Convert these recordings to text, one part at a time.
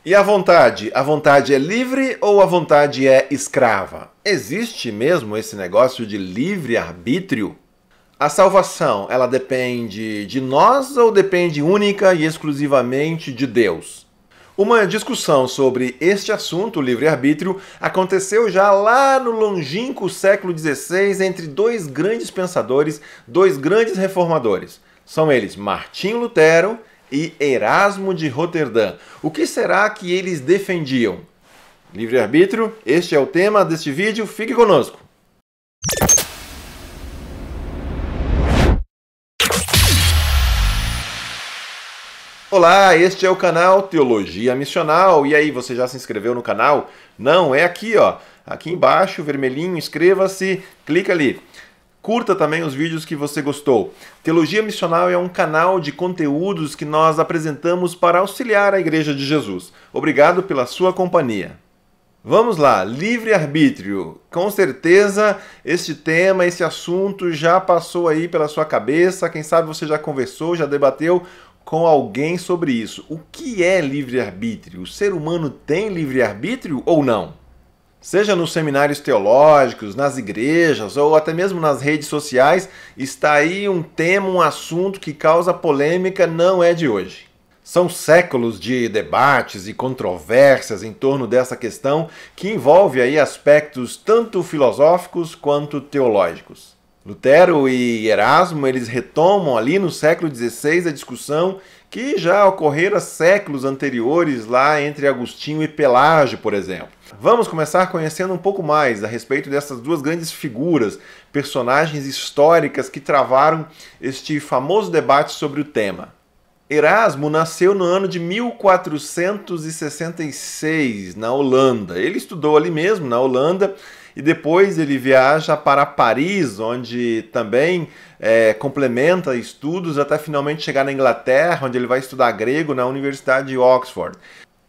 E a vontade? A vontade é livre ou a vontade é escrava? Existe mesmo esse negócio de livre-arbítrio? A salvação, ela depende de nós ou depende única e exclusivamente de Deus? Uma discussão sobre este assunto, livre-arbítrio, aconteceu já lá no longínquo século XVI entre dois grandes pensadores, dois grandes reformadores. São eles Martinho Lutero e Erasmo de Roterdã. O que será que eles defendiam? Livre-arbítrio, este é o tema deste vídeo, fique conosco! Olá, este é o canal Teologia Missional. E aí, você já se inscreveu no canal? Não, é aqui, ó. Aqui embaixo, vermelhinho, inscreva-se, clica ali. Curta também os vídeos que você gostou. Teologia Missional é um canal de conteúdos que nós apresentamos para auxiliar a Igreja de Jesus. Obrigado pela sua companhia. Vamos lá, livre-arbítrio. Com certeza este tema, esse assunto já passou aí pela sua cabeça. Quem sabe você já conversou, já debateu com alguém sobre isso. O que é livre-arbítrio? O ser humano tem livre-arbítrio ou não? Seja nos seminários teológicos, nas igrejas ou até mesmo nas redes sociais, está aí um tema, um assunto que causa polêmica, não é de hoje. São séculos de debates e controvérsias em torno dessa questão que envolve aí aspectos tanto filosóficos quanto teológicos. Lutero e Erasmo, eles retomam ali no século XVI a discussão que já ocorrera séculos anteriores lá entre Agostinho e Pelágio, por exemplo. Vamos começar conhecendo um pouco mais a respeito dessas duas grandes figuras, personagens históricas que travaram este famoso debate sobre o tema. Erasmo nasceu no ano de 1466, na Holanda. Ele estudou ali mesmo, na Holanda, e depois ele viaja para Paris, onde também complementa estudos até finalmente chegar na Inglaterra, onde ele vai estudar grego na Universidade de Oxford.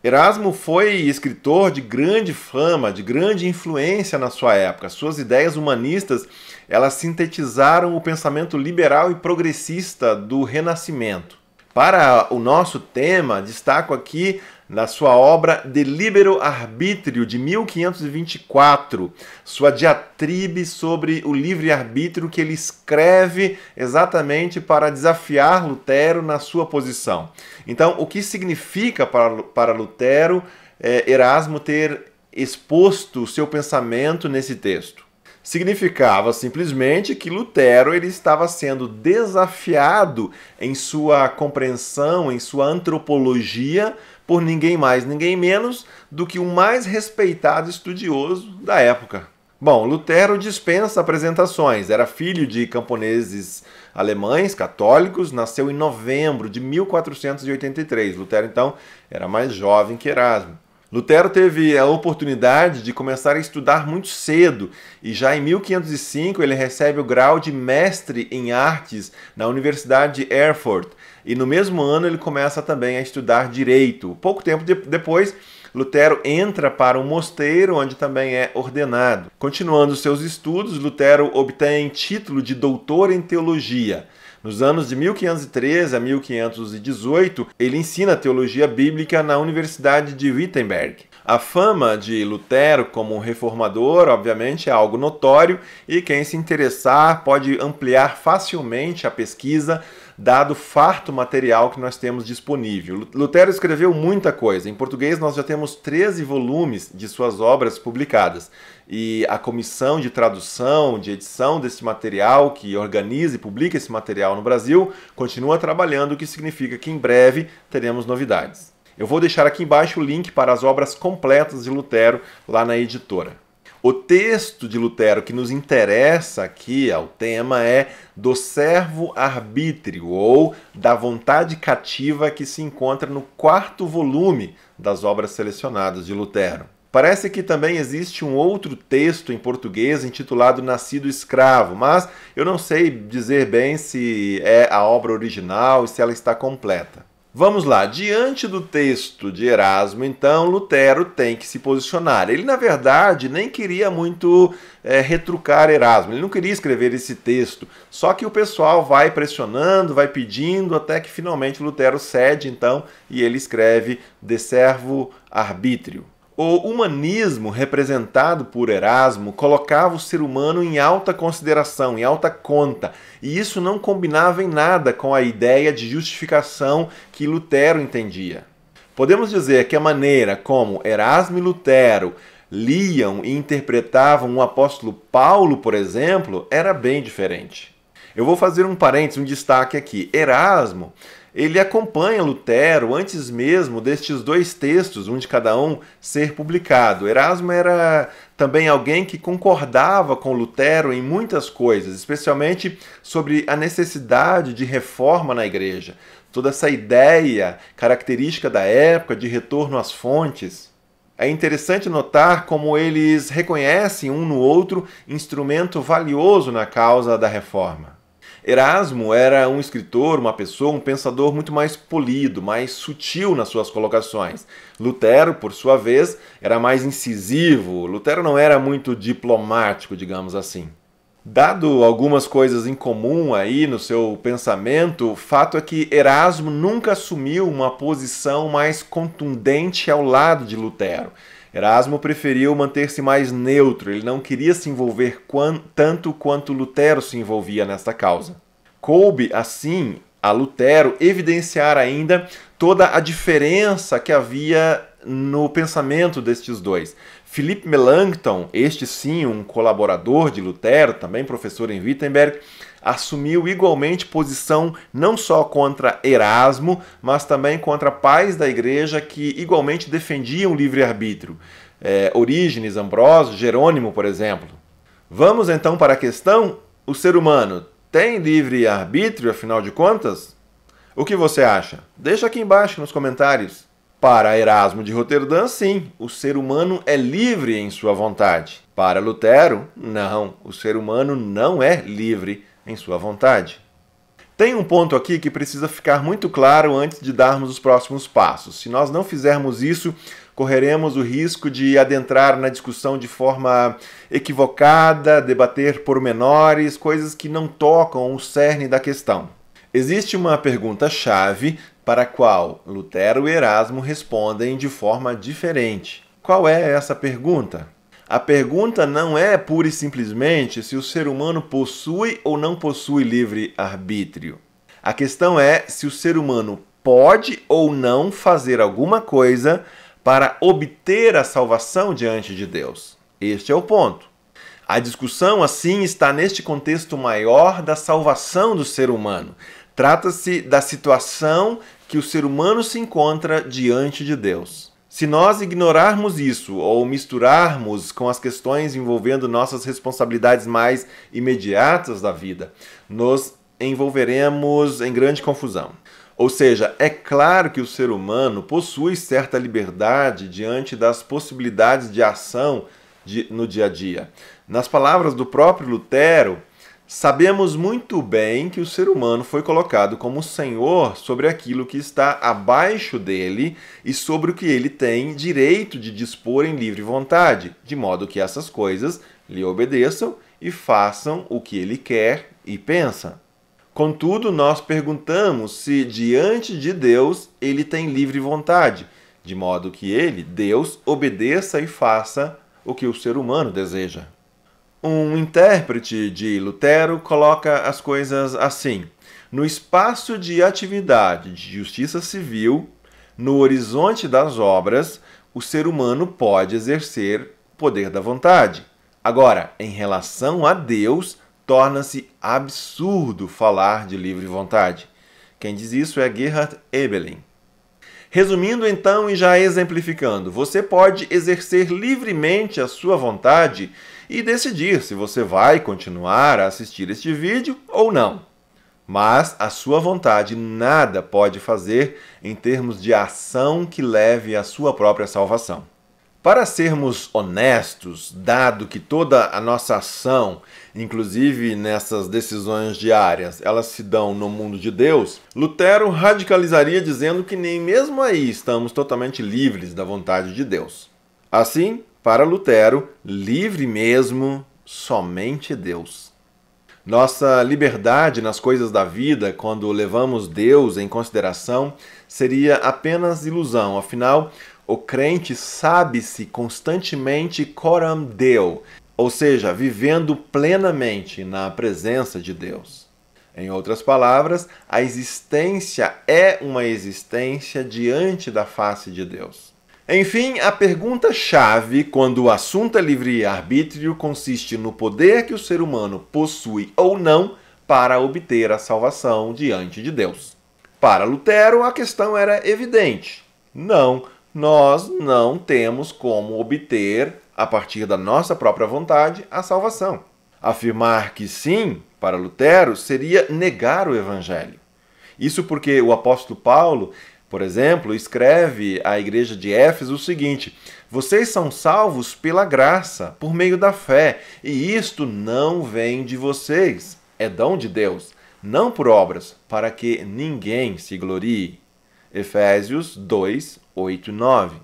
Erasmo foi escritor de grande fama, de grande influência na sua época. Suas ideias humanistas, elas sintetizaram o pensamento liberal e progressista do Renascimento. Para o nosso tema, destaco aqui na sua obra De Libero Arbitrio, de 1524, sua diatribe sobre o livre-arbítrio que ele escreve exatamente para desafiar Lutero na sua posição. Então, o que significa para Lutero Erasmo ter exposto o seu pensamento nesse texto? Significava simplesmente que Lutero ele estava sendo desafiado em sua compreensão, em sua antropologia, por ninguém mais, ninguém menos do que o mais respeitado estudioso da época. Bom, Lutero dispensa apresentações, era filho de camponeses alemães, católicos, nasceu em novembro de 1483. Lutero, então, era mais jovem que Erasmo. Lutero teve a oportunidade de começar a estudar muito cedo e já em 1505 ele recebe o grau de mestre em artes na Universidade de Erfurt e no mesmo ano ele começa também a estudar direito. Pouco tempo depois, Lutero entra para um mosteiro onde também é ordenado. Continuando seus estudos, Lutero obtém título de doutor em teologia. Nos anos de 1513 a 1518, ele ensina teologia bíblica na Universidade de Wittenberg. A fama de Lutero como reformador, obviamente, é algo notório e quem se interessar pode ampliar facilmente a pesquisa, dado o farto material que nós temos disponível. Lutero escreveu muita coisa. Em português, nós já temos 13 volumes de suas obras publicadas. E a comissão de tradução, de edição desse material, que organiza e publica esse material no Brasil, continua trabalhando, o que significa que em breve teremos novidades. Eu vou deixar aqui embaixo o link para as obras completas de Lutero lá na editora. O texto de Lutero que nos interessa aqui, o tema é do servo-arbítrio, ou da vontade cativa, que se encontra no 4º volume das obras selecionadas de Lutero. Parece que também existe um outro texto em português intitulado Nascido Escravo, mas eu não sei dizer bem se é a obra original e se ela está completa. Vamos lá, diante do texto de Erasmo, então, Lutero tem que se posicionar. Ele, na verdade, nem queria muito retrucar Erasmo, ele não queria escrever esse texto, só que o pessoal vai pressionando, vai pedindo, até que finalmente Lutero cede, então, e ele escreve De Servo Arbitrio. O humanismo representado por Erasmo colocava o ser humano em alta consideração, em alta conta, e isso não combinava em nada com a ideia de justificação que Lutero entendia. Podemos dizer que a maneira como Erasmo e Lutero liam e interpretavam o apóstolo Paulo, por exemplo, era bem diferente. Eu vou fazer um parênteses, um destaque aqui. Erasmo, ele acompanha Lutero antes mesmo destes dois textos, um de cada um, ser publicado. Erasmo era também alguém que concordava com Lutero em muitas coisas, especialmente sobre a necessidade de reforma na igreja. Toda essa ideia característica da época de retorno às fontes. É interessante notar como eles reconhecem um no outro instrumento valioso na causa da reforma. Erasmo era um escritor, uma pessoa, um pensador muito mais polido, mais sutil nas suas colocações. Lutero, por sua vez, era mais incisivo. Lutero não era muito diplomático, digamos assim. Dado algumas coisas em comum aí no seu pensamento, o fato é que Erasmo nunca assumiu uma posição mais contundente ao lado de Lutero. Erasmo preferiu manter-se mais neutro, ele não queria se envolver tanto quanto Lutero se envolvia nesta causa. Coube, assim, a Lutero evidenciar ainda toda a diferença que havia no pensamento destes dois. Philippe Melanchthon, este sim um colaborador de Lutero, também professor em Wittenberg, assumiu igualmente posição não só contra Erasmo, mas também contra pais da igreja que igualmente defendiam o livre-arbítrio. Orígenes, Ambrósio, Jerônimo, por exemplo. Vamos então para a questão: o ser humano tem livre-arbítrio, afinal de contas? O que você acha? Deixa aqui embaixo nos comentários. Para Erasmo de Roterdã, sim, o ser humano é livre em sua vontade. Para Lutero, não, o ser humano não é livre em sua vontade. Tem um ponto aqui que precisa ficar muito claro antes de darmos os próximos passos. Se nós não fizermos isso, correremos o risco de adentrar na discussão de forma equivocada, debater pormenores, coisas que não tocam o cerne da questão. Existe uma pergunta-chave para a qual Lutero e Erasmo respondem de forma diferente. Qual é essa pergunta? A pergunta não é pura e simplesmente se o ser humano possui ou não possui livre-arbítrio. A questão é se o ser humano pode ou não fazer alguma coisa para obter a salvação diante de Deus. Este é o ponto. A discussão, assim, está neste contexto maior da salvação do ser humano. Trata-se da situação que o ser humano se encontra diante de Deus. Se nós ignorarmos isso ou misturarmos com as questões envolvendo nossas responsabilidades mais imediatas da vida, nos envolveremos em grande confusão. Ou seja, é claro que o ser humano possui certa liberdade diante das possibilidades de ação no dia a dia. Nas palavras do próprio Lutero, sabemos muito bem que o ser humano foi colocado como senhor sobre aquilo que está abaixo dele e sobre o que ele tem direito de dispor em livre vontade, de modo que essas coisas lhe obedeçam e façam o que ele quer e pensa. Contudo, nós perguntamos se diante de Deus ele tem livre vontade, de modo que ele, Deus, obedeça e faça o que o ser humano deseja. Um intérprete de Lutero coloca as coisas assim: no espaço de atividade de justiça civil, no horizonte das obras, o ser humano pode exercer o poder da vontade. Agora, em relação a Deus, torna-se absurdo falar de livre vontade. Quem diz isso é Gerhard Ebeling. Resumindo então e já exemplificando, você pode exercer livremente a sua vontade e decidir se você vai continuar a assistir este vídeo ou não. Mas a sua vontade nada pode fazer em termos de ação que leve à sua própria salvação. Para sermos honestos, dado que toda a nossa ação, inclusive nessas decisões diárias, elas se dão no mundo de Deus, Lutero radicalizaria dizendo que nem mesmo aí estamos totalmente livres da vontade de Deus. Assim, para Lutero, livre mesmo, somente Deus. Nossa liberdade nas coisas da vida, quando levamos Deus em consideração, seria apenas ilusão. Afinal, o crente sabe-se constantemente coram Deo, ou seja, vivendo plenamente na presença de Deus. Em outras palavras, a existência é uma existência diante da face de Deus. Enfim, a pergunta-chave quando o assunto é livre-arbítrio consiste no poder que o ser humano possui ou não para obter a salvação diante de Deus. Para Lutero, a questão era evidente. Não, nós não temos como obter, a partir da nossa própria vontade, a salvação. Afirmar que sim, para Lutero, seria negar o Evangelho. Isso porque o apóstolo Paulo, por exemplo, escreve à igreja de Éfeso o seguinte: vocês são salvos pela graça, por meio da fé, e isto não vem de vocês, é dom de Deus, não por obras, para que ninguém se glorie. Efésios 2, 8 e 9.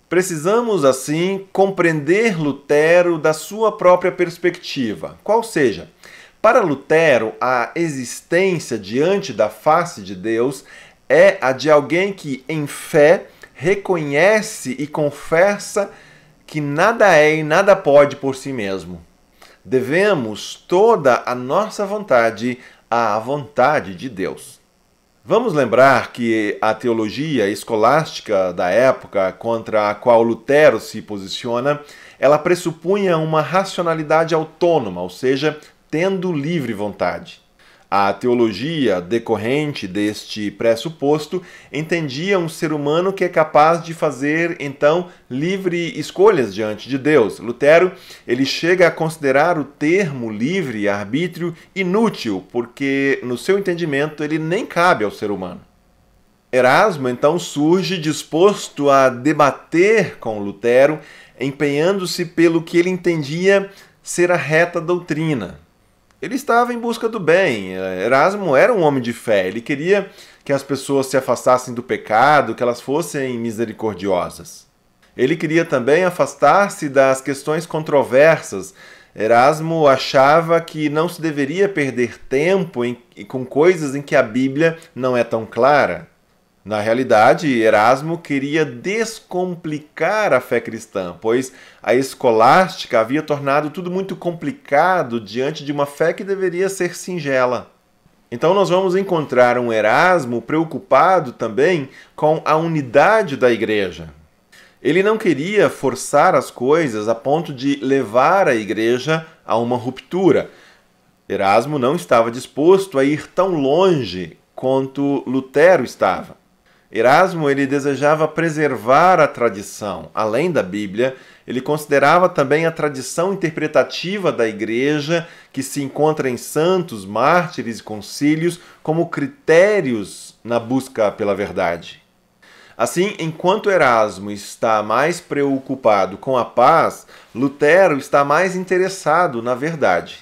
Precisamos, assim, compreender Lutero da sua própria perspectiva, qual seja, para Lutero, a existência diante da face de Deus é a de alguém que, em fé, reconhece e confessa que nada é e nada pode por si mesmo. Devemos toda a nossa vontade à vontade de Deus. Vamos lembrar que a teologia escolástica da época contra a qual Lutero se posiciona, ela pressupunha uma racionalidade autônoma, ou seja, tendo livre vontade. A teologia decorrente deste pressuposto entendia um ser humano que é capaz de fazer, então, livre escolhas diante de Deus. Lutero, ele chega a considerar o termo livre-arbítrio inútil, porque, no seu entendimento, ele nem cabe ao ser humano. Erasmo, então, surge disposto a debater com Lutero, empenhando-se pelo que ele entendia ser a reta doutrina. Ele estava em busca do bem. Erasmo era um homem de fé. Ele queria que as pessoas se afastassem do pecado, que elas fossem misericordiosas. Ele queria também afastar-se das questões controversas. Erasmo achava que não se deveria perder tempo com coisas em que a Bíblia não é tão clara. Na realidade, Erasmo queria descomplicar a fé cristã, pois a escolástica havia tornado tudo muito complicado diante de uma fé que deveria ser singela. Então nós vamos encontrar um Erasmo preocupado também com a unidade da igreja. Ele não queria forçar as coisas a ponto de levar a igreja a uma ruptura. Erasmo não estava disposto a ir tão longe quanto Lutero estava. Erasmo, ele desejava preservar a tradição. Além da Bíblia, ele considerava também a tradição interpretativa da igreja, que se encontra em santos, mártires e concílios, como critérios na busca pela verdade. Assim, enquanto Erasmo está mais preocupado com a paz, Lutero está mais interessado na verdade.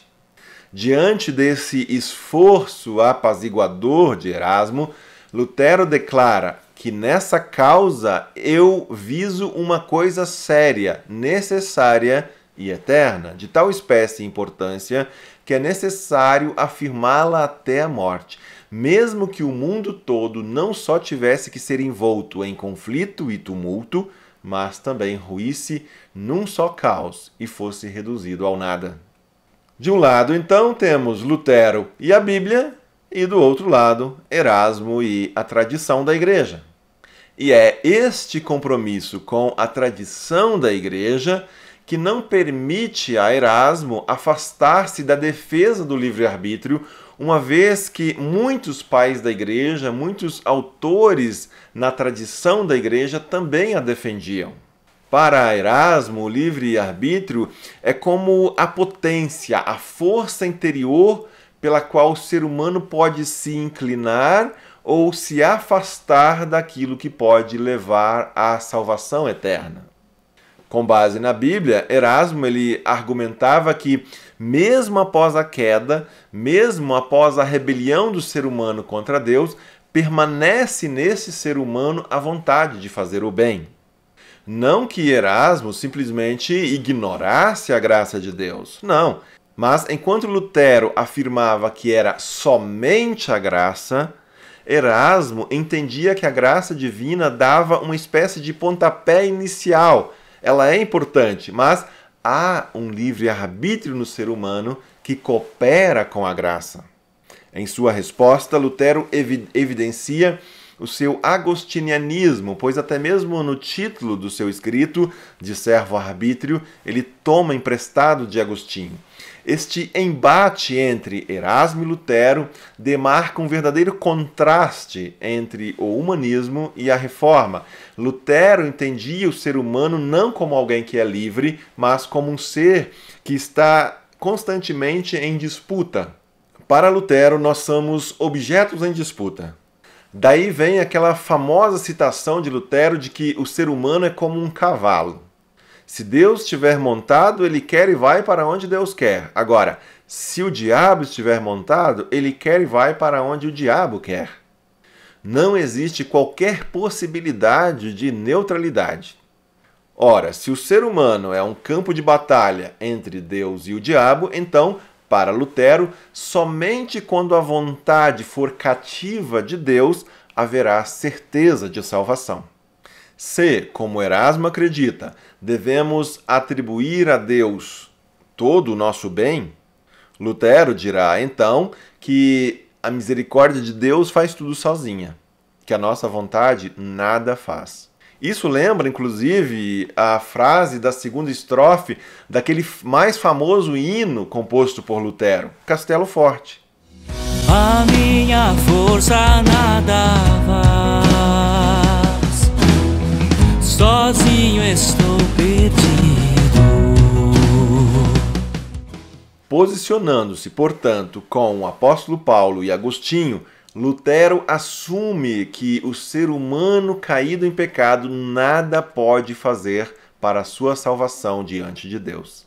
Diante desse esforço apaziguador de Erasmo, Lutero declara que nessa causa eu viso uma coisa séria, necessária e eterna, de tal espécie e importância que é necessário afirmá-la até a morte, mesmo que o mundo todo não só tivesse que ser envolto em conflito e tumulto, mas também ruísse num só caos e fosse reduzido ao nada. De um lado, então, temos Lutero e a Bíblia, e do outro lado, Erasmo e a tradição da igreja. E é este compromisso com a tradição da igreja que não permite a Erasmo afastar-se da defesa do livre-arbítrio, uma vez que muitos pais da igreja, muitos autores na tradição da igreja também a defendiam. Para Erasmo, o livre-arbítrio é como a potência, a força interior pela qual o ser humano pode se inclinar ou se afastar daquilo que pode levar à salvação eterna. Com base na Bíblia, Erasmo ele argumentava que, mesmo após a queda, mesmo após a rebelião do ser humano contra Deus, permanece nesse ser humano a vontade de fazer o bem. Não que Erasmo simplesmente ignorasse a graça de Deus, não. Mas enquanto Lutero afirmava que era somente a graça, Erasmo entendia que a graça divina dava uma espécie de pontapé inicial. Ela é importante, mas há um livre-arbítrio no ser humano que coopera com a graça. Em sua resposta, Lutero evidencia o seu agostinianismo, pois até mesmo no título do seu escrito, De Servo-Arbítrio, ele toma emprestado de Agostinho. Este embate entre Erasmo e Lutero demarca um verdadeiro contraste entre o humanismo e a reforma. Lutero entendia o ser humano não como alguém que é livre, mas como um ser que está constantemente em disputa. Para Lutero, nós somos objetos em disputa. Daí vem aquela famosa citação de Lutero de que o ser humano é como um cavalo. Se Deus estiver montado, ele quer e vai para onde Deus quer. Agora, se o diabo estiver montado, ele quer e vai para onde o diabo quer. Não existe qualquer possibilidade de neutralidade. Ora, se o ser humano é um campo de batalha entre Deus e o diabo, então, para Lutero, somente quando a vontade for cativa de Deus, haverá certeza de salvação. Se, como Erasmo acredita, devemos atribuir a Deus todo o nosso bem, Lutero dirá, então, que a misericórdia de Deus faz tudo sozinha, que a nossa vontade nada faz. Isso lembra, inclusive, a frase da segunda estrofe daquele mais famoso hino composto por Lutero, Castelo Forte. A minha força nada faz, sozinho estou perdido. Posicionando-se, portanto, com o apóstolo Paulo e Agostinho, Lutero assume que o ser humano caído em pecado nada pode fazer para a sua salvação diante de Deus.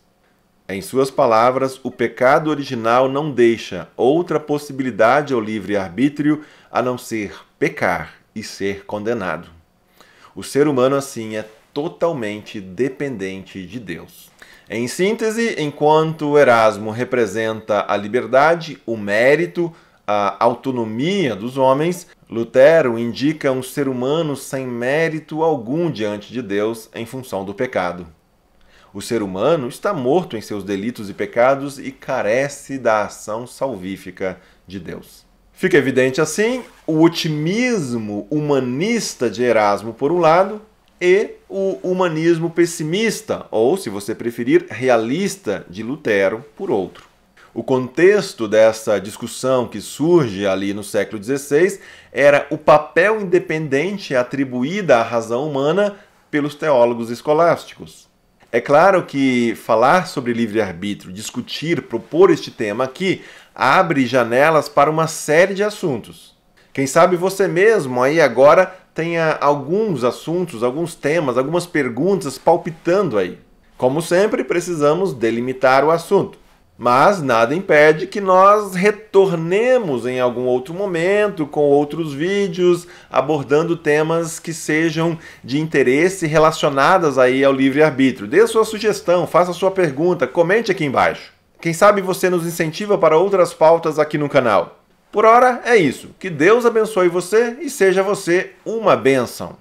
Em suas palavras, o pecado original não deixa outra possibilidade ao livre-arbítrio a não ser pecar e ser condenado. O ser humano, assim, é totalmente dependente de Deus. Em síntese, enquanto Erasmo representa a liberdade, o mérito, a autonomia dos homens, Lutero indica um ser humano sem mérito algum diante de Deus em função do pecado. O ser humano está morto em seus delitos e pecados e carece da ação salvífica de Deus. Fica evidente, assim, o otimismo humanista de Erasmo, por um lado, e o humanismo pessimista, ou, se você preferir, realista de Lutero, por outro. O contexto dessa discussão que surge ali no século XVI era o papel independente atribuído à razão humana pelos teólogos escolásticos. É claro que falar sobre livre-arbítrio, discutir, propor este tema aqui, abre janelas para uma série de assuntos. Quem sabe você mesmo aí agora tenha alguns assuntos, alguns temas, algumas perguntas palpitando aí. Como sempre, precisamos delimitar o assunto. Mas nada impede que nós retornemos em algum outro momento com outros vídeos abordando temas que sejam de interesse relacionados aí ao livre-arbítrio. Dê a sua sugestão, faça a sua pergunta, comente aqui embaixo. Quem sabe você nos incentiva para outras pautas aqui no canal. Por hora é isso. Que Deus abençoe você e seja você uma bênção.